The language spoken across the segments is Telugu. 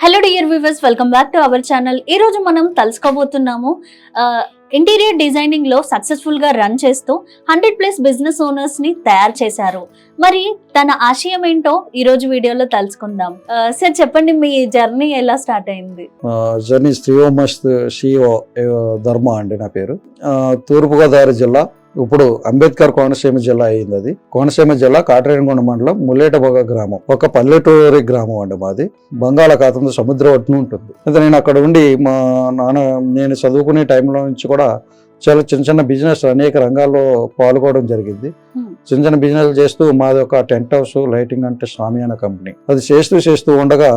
Hello dear viewers, welcome back to our channel. ఈ రోజు మనం తెలుసుకోబోతున్నాము ఇంటీరియర్ డిజైనింగ్ లో సక్సెస్ఫుల్ గా రన్ చేస్తూ 100+ బిజినెస్ ఓనర్స్ ని తయారు చేశారు. మరి తన ఆశయం ఏంటో ఈ రోజు వీడియోలో తెలుసుకుందాం. సార్ చెప్పండి, మీ జర్నీ ఎలా స్టార్ట్ అయింది? జర్నీ CEO ధర్మ అండి నా పేరు. తూర్పుగోదావరి జిల్లా, ఇప్పుడు అంబేద్కర్ కోనసీమ జిల్లా అయింది. అది కోనసీమ జిల్లా కాటరేనిగొండ మండలం ముల్లేటబొగ గ్రామం, ఒక పల్లెటూరి గ్రామం అండి మాది. బంగాళాఖాతంలో సముద్రం ఒడ్డున ఉంటుంది. అయితే నేను అక్కడ ఉండి మా నాన్న, నేను చదువుకునే టైంలో నుంచి కూడా చాలా చిన్న చిన్న బిజినెస్ అనేక రంగాల్లో పాల్గొనడం జరిగింది. చిన్న చిన్న బిజినెస్ చేస్తూ మాది ఒక టెంట్ హౌస్, లైటింగ్ అంటే స్వామి అనే కంపెనీ. అది చేస్తూ ఉండగా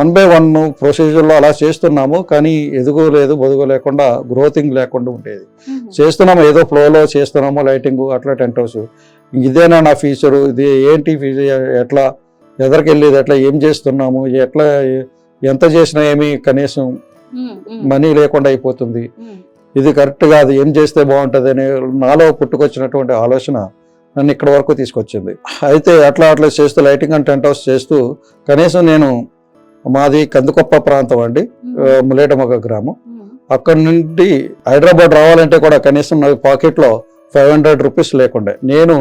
1 by 1 ప్రొసీజర్లో అలా చేస్తున్నాము. కానీ ఎదుగులేదు, బొదుగు లేకుండా, గ్రోతింగ్ లేకుండా ఉండేది. చేస్తున్నాము, ఏదో ఫ్లోలో చేస్తున్నాము, లైటింగ్ అట్లా టెంట్ హౌస్. ఇదేనా నా ఫ్యూచరు, ఇది ఏంటి ఫ్యూచర్, ఎట్లా ఎదరికి వెళ్ళేది, ఎట్లా ఏం చేస్తున్నాము, ఎట్లా ఎంత చేసినా ఏమి కనీసం మనీ లేకుండా అయిపోతుంది, ఇది కరెక్ట్ కాదు, ఏం చేస్తే బాగుంటుంది అని నాలో పుట్టుకొచ్చినటువంటి ఆలోచన నన్ను ఇక్కడ వరకు తీసుకొచ్చింది. అయితే అట్లా చేస్తూ లైటింగ్ అండ్ టెంట్ హౌస్ చేస్తూ కనీసం నేను, మాది కందుకొప్ప ప్రాంతం అండి, ముల్లేటమొగ గ్రామం. అక్కడ నుండి హైదరాబాద్ రావాలంటే కూడా కనీసం నా పాకెట్లో 500 రూపీస్ లేకుండా, నేను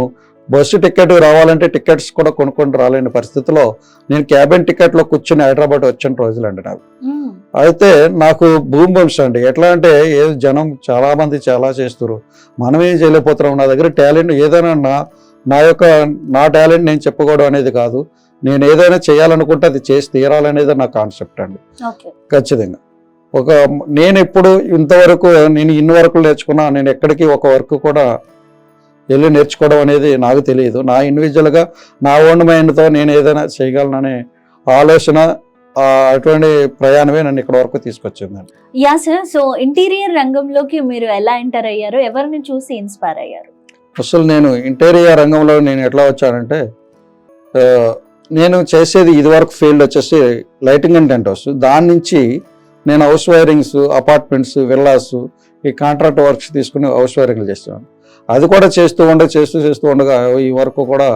బస్సు టికెట్ రావాలంటే టికెట్స్ కూడా కొనుక్కొని రాలేని పరిస్థితిలో నేను క్యాబిన్ టికెట్లో కూర్చొని హైదరాబాద్ వచ్చిన రోజులండి నాకు. అయితే నాకు భూమి బంప్స్ అండి. ఎట్లా అంటే జనం చాలా మంది చాలా చేస్తారు, మనమేం చేయలేకపోతున్నాం. నా దగ్గర టాలెంట్ ఏదైనా నా టాలెంట్ నేను చెప్పుకోవడం అనేది కాదు, నేను ఏదైనా చేయాలనుకుంటే అది చేసి తీరాలనేది నా కాన్సెప్ట్ అండి. ఖచ్చితంగా నేను ఎప్పుడు ఇంతవరకు నేను ఇన్ని వర్కులు నేర్చుకున్నా, నేను ఎక్కడికి ఒక వర్క్ కూడా వెళ్ళి నేర్చుకోవడం అనేది నాకు తెలియదు. నా ఇండివిజువల్గా నా ఓన్ మైండ్తో నేను ఏదైనా చేయగలననే ఆలోచన, అటువంటి ప్రయాణమే నన్ను ఇక్కడ వరకు తీసుకొచ్చిందండి. యా సార్, సో ఇంటీరియర్ రంగంలోకి మీరు ఎలా ఎంటర్ అయ్యారు? ఎవరిని చూసి ఇన్స్పైర్ అయ్యారు? అసలు నేను ఇంటీరియర్ రంగంలో నేను ఎట్లా వచ్చానంటే, నేను చేసేది ఇదివరకు ఫీల్డ్ వచ్చేసి లైటింగ్ అండ్ టెంట్ హౌస్. దాని నుంచి నేను హౌస్ వైరింగ్స్, అపార్ట్మెంట్స్, విల్లాస్, ఈ కాంట్రాక్ట్ వర్క్స్ తీసుకుని హౌస్ వైరింగ్లు చేస్తున్నాను. అది కూడా చేస్తూ ఉండగా ఈ వరకు కూడా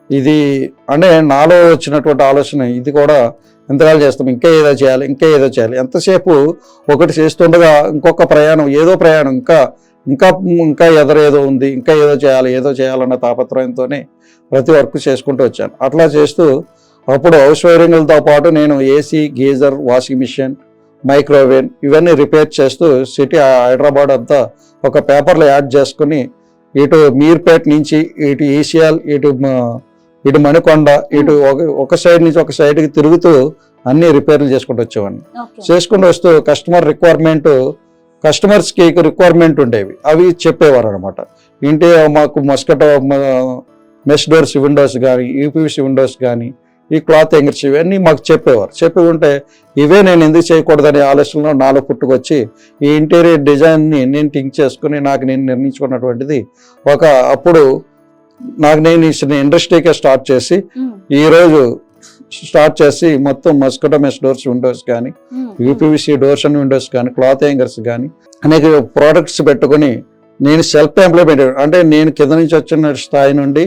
ఇది అంటే నాలో వచ్చినటువంటి ఆలోచన, ఇది కూడా ఎంతకాలం చేస్తాం, ఇంకా ఏదో చేయాలి. ఎంతసేపు ఒకటి చేస్తుండగా ఇంకొక ప్రయాణం, ఇంకా ఎదరేదో ఉంది, ఇంకా ఏదో చేయాలన్న తాపత్రయంతోనే ప్రతి వర్క్ చేసుకుంటూ వచ్చాను. అట్లా చేస్తూ అప్పుడు హౌస్ వైరింగ్లతో పాటు నేను AC, geyser, washing machine, microwave ఇవన్నీ రిపేర్ చేస్తూ సిటీ హైదరాబాద్ అంతా ఒక పేపర్లో యాడ్ చేసుకుని, ఇటు మీర్పేట నుంచి ఇటు ఈసీఎల్, ఇటు మణికొండ, ఇటు ఒక సైడ్ నుంచి ఒక సైడ్కి తిరుగుతూ అన్ని రిపేర్లు చేసుకుంటూ వచ్చేవాడిని. చేసుకుంటూ వస్తూ కస్టమర్స్కి రిక్వైర్మెంట్ ఉండేవి, అవి చెప్పేవారు అనమాట. ఇంటి మాకు మస్కిటో మెష్ డోర్స్, విండోస్ కానీ, యూపీవీసీ విండోస్ కానీ, ఈ క్లాత్ యాంగర్స్ ఇవన్నీ మాకు చెప్పి ఉంటే ఇవే నేను ఎందుకు చేయకూడదనే ఆలోచనలో నాలో పుట్టుకొచ్చి ఈ ఇంటీరియర్ డిజైన్ని నేను థింక్ చేసుకుని నాకు నేను నిర్ణయించుకున్నటువంటిది అప్పుడు నాకు నేను ఇండస్ట్రీకే స్టార్ట్ చేసి మొత్తం మస్కిటో మెష్ డోర్స్, విండోస్ కానీ, యూపీవీసీ డోర్స్ అండ్ విండోస్ కానీ, క్లాత్ యాంగర్స్ కానీ అనేక ప్రోడక్ట్స్ పెట్టుకుని నేను సెల్ఫ్ ఎంప్లాయ్మెంట్, అంటే నేను కింద నుంచి వచ్చిన స్థాయి నుండి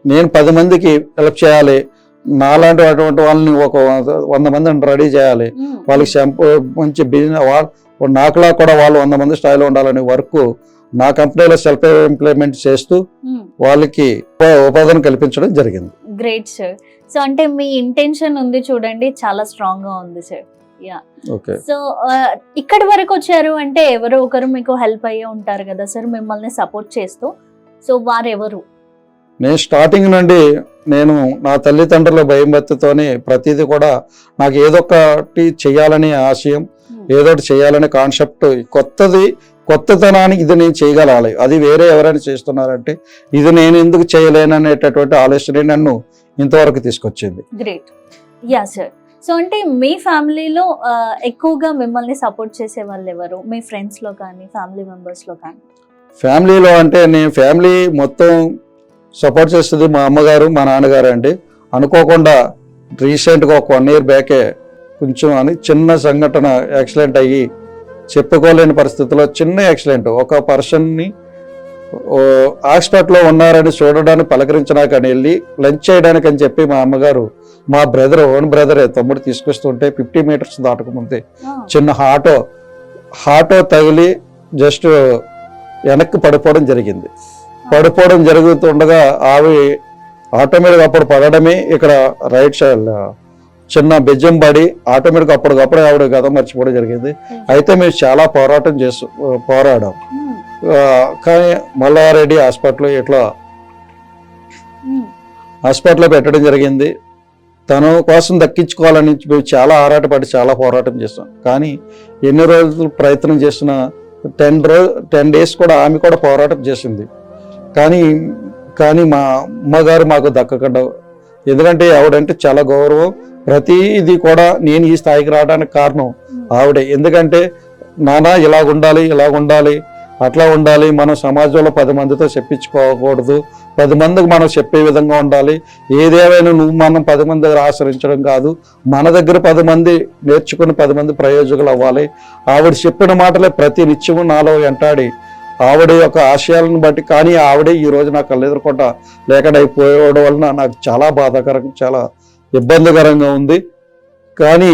నేను 10 మందికి హెల్ప్ చేయాలి, నాలాంటి అటువంటి వాళ్ళని ఒక 100 మందిని రెడీ చేయాలి, వాళ్ళకి మంచి బిజినెస్, నాకులా కూడా వాళ్ళు 100 మంది స్థాయిలో ఉండాలనే వర్క్ నా కంపెనీలో సెల్ఫ్ ఎంప్లాయ్మెంట్ చేస్తూ వాళ్ళకి ఉపాధిని కల్పించడం జరిగింది. Great sir. సో అంటే మీ ఇంటెన్షన్ ఉంది చూడండి, చాలా స్ట్రాంగ్ గా ఉంది సార్. యా, సో ఇక్కడి వరకు వచ్చారు అంటే ఎవరో ఒకరు మీకు హెల్ప్ అయ్యే ఉంటారు కదా సార్, మిమ్మల్ని సపోర్ట్ చేస్తూ. సో వారెవరు? నేను స్టార్టింగ్ నుండి నేను నా తల్లిదండ్రుల భయభక్తితోనే ప్రతిదీ కూడా నాకు ఏదొకటి చేయాలనే ఆశయం, ఏదోటి చేయాలనే కాన్సెప్ట్, కొత్తతనానికి ఇది నేను చేయగలాలి, అది వేరే ఎవరైనా చేస్తున్నారంటే ఇది నేను ఎందుకు చేయలేననేటటువంటి ఆలోచన నన్ను ఇంతవరకు తీసుకొచ్చింది. గ్రేట్. Yeah sir. సో అంటే మీ ఫ్యామిలీలో ఎక్కువగా మిమ్మల్ని సపోర్ట్ చేసే వాళ్ళు ఎవరు? మీ ఫ్రెండ్స్లో కానీ, ఫ్యామిలీ మెంబర్స్లో కానీ? ఫ్యామిలీలో అంటే నేను ఫ్యామిలీ మొత్తం సపోర్ట్ చేస్తుంది మా అమ్మగారు, మా నాన్నగారు అండి. అనుకోకుండా రీసెంట్గా ఒక 1 year బ్యాకే కొంచెం చిన్న సంఘటన, యాక్సిడెంట్ అయ్యి చెప్పుకోలేని పరిస్థితిలో చిన్న యాక్సిడెంట్, ఒక పర్సన్ని హాస్పిటల్లో ఉన్నారని చూడడానికి పలకరించడానికి వెళ్ళి లంచ్ చేయడానికి అని చెప్పి మా అమ్మగారు మా ఓన్ బ్రదరే తమ్ముడు తీసుకొస్తుంటే 50 మీటర్స్ దాటకముందే చిన్న ఆటో తగిలి జస్ట్ వెనక్కి పడిపోవడం జరిగింది. పడిపోవడం జరుగుతుండగా ఆవి ఆటోమేటిక్ అప్పుడు పడడమే ఇక్కడ రైట్ సైడ్ చిన్న బెజ్జం పడి ఆటోమేటిక్ అప్పటికప్పుడే ఆవిడ గత మర్చిపోవడం జరిగింది. అయితే మేము చాలా పోరాడాం. కానీ మల్లారెడ్డి హాస్పిటల్లో పెట్టడం జరిగింది. తన కోసం దక్కించుకోవాలని మేము చాలా ఆరాటపడి చాలా పోరాటం చేస్తాం. కానీ ఎన్ని రోజులు ప్రయత్నం చేసినా 10 days కూడా ఆమె కూడా పోరాటం చేసింది. కానీ మా అమ్మగారు మాకు దక్కకుండా, ఎందుకంటే ఆవిడంటే చాలా గౌరవం. ప్రతిది కూడా నేను ఈ స్థాయికి రావడానికి కారణం ఆవిడే. ఎందుకంటే నాన్న ఇలాగుండాలి అట్లా ఉండాలి, మనం సమాజంలో 10 మందితో చెప్పించుకోకూడదు, 10 మందికి మనం చెప్పే విధంగా ఉండాలి, ఏదేమైనా మనం 10 మంది దగ్గర ఆశ్రయించడం కాదు, మన దగ్గర 10 మంది నేర్చుకుని 10 మంది ప్రయోజకులు అవ్వాలి. ఆవిడ చెప్పిన మాటలే ప్రతి నిత్యము నాలో వెంటాడి ఆవిడ యొక్క ఆశయాలను బట్టి, కానీ ఆవిడే ఈ రోజు నాకు కళ్ళెదురకుండా లేకుండా అయిపోవడం వలన నాకు చాలా బాధాకరంగా చాలా ఇబ్బందికరంగా ఉంది. కానీ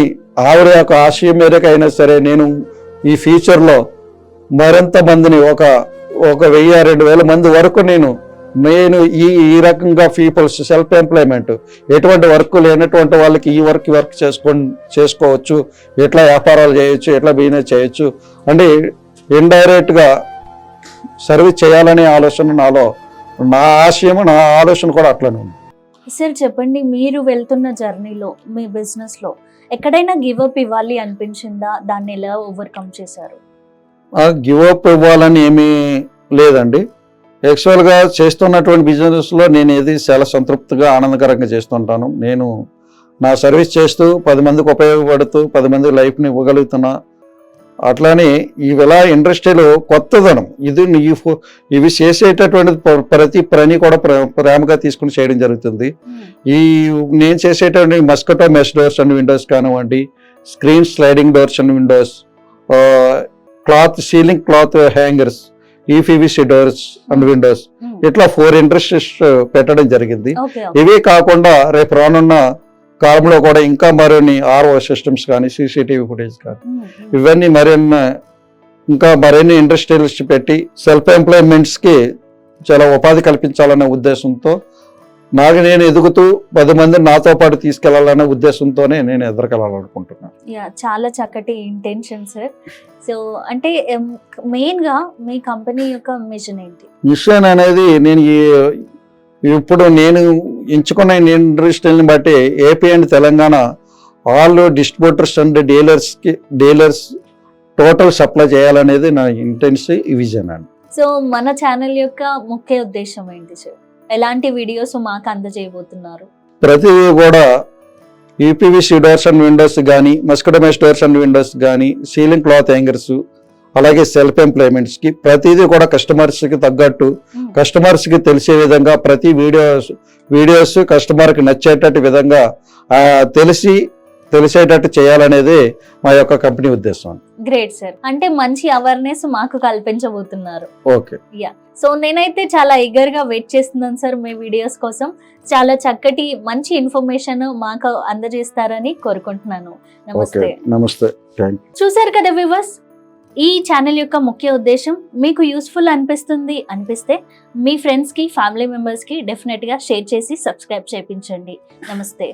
ఆవిడ యొక్క ఆశయం మేరకు అయినా సరే నేను ఈ ఫ్యూచర్లో మరింత మందిని ఒక 1000-2000 మంది వరకు నేను ఈ రకంగా పీపుల్స్ సెల్ఫ్ ఎంప్లాయ్మెంట్, ఎటువంటి వర్క్ లేనటువంటి వాళ్ళకి ఈ వర్క్ చేసుకోవచ్చు, ఎట్లా వ్యాపారాలు చేయొచ్చు, ఎట్లా బిజినెస్ చేయొచ్చు అంటే ఇండైరెక్ట్గా సర్వీస్ చేయాలనే ఆలోచన నా ఆశయం, నా ఆలోచన కూడా అట్లనే ఉంది. సార్ చెప్పండి, మీరు వెళ్తున్న జర్నీలో మీ బిజినెస్లో ఎక్కడైనా గివప్ ఇవ్వాలి అనిపించిందా? దాన్ని ఎలా ఓవర్కమ్ చేశారు? గివప్ ఇవ్వాలని ఏమీ లేదండి. యాక్చువల్గా చేస్తున్నటువంటి బిజినెస్లో నేను ఏది చాలా సంతృప్తిగా ఆనందకరంగా చేస్తుంటాను. నేను నా సర్వీస్ చేస్తూ 10 మందికి ఉపయోగపడుతూ 10 మంది లైఫ్ని ఇవ్వగలుగుతున్నా. అట్లానే ఇవిలా ఇండస్ట్రీలో కొత్తదనం ఇవి చేసేటటువంటి ప్రతి పని కూడా ప్రేమగా తీసుకుని చేయడం జరుగుతుంది. నేను చేసేటువంటి mosquito mesh doors and windows కానివ్వండి, screen sliding doors and windows, ceiling cloth hangers, UPVC doors and windows, ఇట్లా 4 ఇండస్ట్రీస్ పెట్టడం జరిగింది. ఇవే కాకుండా రేపు రానున్న కాలంలో కూడా ఇంకా మరిన్ని RO సిస్టమ్స్ కానీ, CCTV ఫుటేజ్ కానీ, ఇవన్నీ మరిన్ని ఇండస్ట్రియల్స్ పెట్టి సెల్ఫ్ ఎంప్లాయ్మెంట్స్కి చాలా ఉపాధి కల్పించాలనే ఉద్దేశంతో నేను ఎదుగుతూ 10 మందిని నాతో పాటు తీసుకెళ్లాలనే ఉద్దేశంతోనే నేను ఎదురుకెళ్ళాలనుకుంటున్నాను. చాలా చక్కటి ఇంటెన్షన్ సార్. సో అంటే మెయిన్గా మీ కంపెనీ యొక్క మిషన్ ఏంటి? మిషన్ అనేది ఇప్పుడు నేను ఎంచుకున్న ఇండస్ట్రీని బట్టి AP and Telangana all distributors and dealers total supply చేయాలనేది నా ఇంటెన్సివ్ విజన్ అండి. సో మన ఛానల్ యొక్క ముఖ్య ఉద్దేశం ఏంటి సార్? ఎలాంటి వీడియోస్ మాకు అందజేయబోతున్నారు? ప్రతిదీ కూడా UPVC డోర్స్ అండ్ విండోస్ కానీ, mosquito mesh doors and Windows కానీ, సీలింగ్ క్లాత్ హ్యాంగర్స్, అలాగే సెల్ఫ్ ఎంప్లాయ్మెంట్స్కి ప్రతిదీ కూడా కస్టమర్స్కి తగ్గట్టు, కస్టమర్స్కి తెలిసే విధంగా ప్రతి వీడియోస్ కస్టమర్కి నచ్చేటట్టు విధంగా తెలిసేటట్టు చేయాలనేది మా యొక్క కంపెనీ ఉద్దేశం. Great sir. అంటే మంచి అవేర్నెస్ మాకు కల్పించబోతున్నారు. ఓకే. సో నేనైతే చాలా ఈగర్గా వెయిట్ చేస్తున్నాను సార్ మీ వీడియోస్ కోసం. చాలా చక్కటి మంచి ఇన్ఫర్మేషన్ మాకు అందజేస్తారని కోరుకుంటున్నాను. నమస్తే. చూసారు కదా వ్యూవర్స్, ఈ ఛానల్ యొక్క ముఖ్య ఉద్దేశం మీకు యూస్ఫుల్ అనిపిస్తే మీ ఫ్రెండ్స్కి, ఫ్యామిలీ మెంబర్స్కి డెఫినెట్గా షేర్ చేసి సబ్స్క్రైబ్ చేయించండి. నమస్తే.